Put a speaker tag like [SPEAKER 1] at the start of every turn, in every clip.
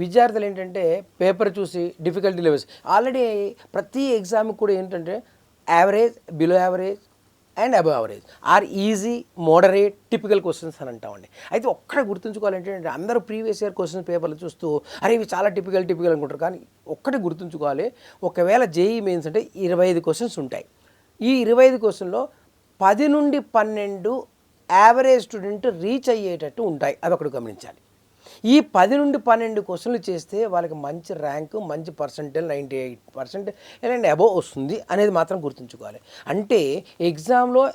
[SPEAKER 1] విద్యార్థులు ఏంటంటే పేపర్ చూసి డిఫికల్టీ లెవెల్స్ ఆల్రెడీ ప్రతి ఎగ్జామ్కి కూడా ఏంటంటే average, below average and above average are easy, moderate, typical questions అని అంటామండి. అయితే ఒక్కడే గుర్తుంచుకోవాలంటే అందరూ ప్రీవియస్ ఇయర్ క్వశ్చన్ పేపర్లు చూస్తూ అరే ఇవి చాలా టిపికల్ అనుకుంటారు. కానీ ఒక్కటి గుర్తుంచుకోవాలి, ఒకవేళ జేఈ మెయిన్స్ అంటే 25 క్వశ్చన్స్ ఉంటాయి. ఈ 25 క్వశ్చన్లో 10 నుండి 12 యావరేజ్ స్టూడెంట్ రీచ్ అయ్యేటట్టు ఉంటాయి. అది ఒకటి గమనించాలి. ఈ 10 నుండి 12 క్వశ్చన్లు చేస్తే వాళ్ళకి మంచి ర్యాంకు, మంచి పర్సెంటేజ్ 98% అండ్ అబోవ్ వస్తుంది అనేది మాత్రం గుర్తుంచుకోవాలి. అంటే ఎగ్జామ్లో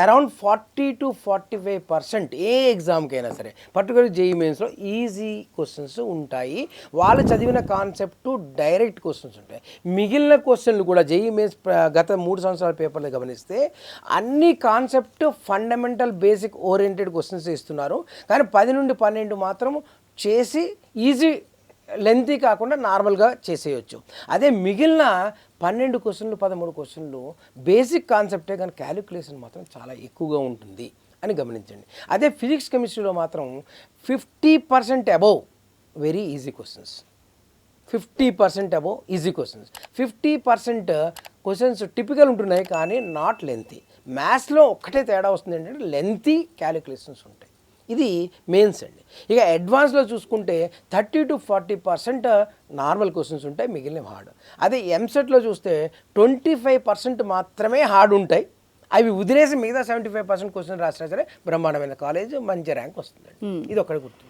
[SPEAKER 1] అరౌండ్ 40 to 45% ఏ ఎగ్జామ్కైనా సరే పర్టికులర్ జేఈ మెయిన్స్లో ఈజీ క్వశ్చన్స్ ఉంటాయి. వాళ్ళు చదివిన కాన్సెప్ట్ డైరెక్ట్ క్వశ్చన్స్ ఉంటాయి. మిగిలిన క్వశ్చన్లు కూడా జేఈ మెయిన్స్ గత 3 సంవత్సరాల పేపర్లు గమనిస్తే అన్ని concept fundamental basic oriented questions ఇస్తున్నారు. కానీ 10 నుండి 12 మాత్రం చేసి ఈజీ లెంతీ కాకుండా నార్మల్గా చేసేయచ్చు. అదే మిగిలిన 12 క్వశ్చన్లు 13 క్వశ్చన్లు బేసిక్ కాన్సెప్టే, కానీ క్యాలిక్యులేషన్ మాత్రం చాలా ఎక్కువగా ఉంటుంది అని గమనించండి. అదే ఫిజిక్స్ కెమిస్ట్రీలో మాత్రం 50% above very easy questions, 50% above easy questions, 50% questions typical ఉంటున్నాయి కానీ నాట్ లెంతీ. మ్యాథ్స్లో ఒక్కటే తేడా వస్తుంది ఏంటంటే లెంతీ క్యాలిక్యులేషన్స్ ఉంటాయి. ఇది మెయిన్స్ అండి. ఇక అడ్వాన్స్లో చూసుకుంటే 30 to 40% నార్మల్ క్వశ్చన్స్ ఉంటాయి, మిగిలిన హార్డ్. అదే ఎంసెట్లో చూస్తే 25% మాత్రమే హార్డ్ ఉంటాయి. అవి వదిలేసి మిగతా 75% క్వశ్చన్ రాసినా సరే బ్రహ్మాండమైన కాలేజ్, మంచి ర్యాంక్ వస్తుందండి. ఇది ఒక్కటి గుర్తు.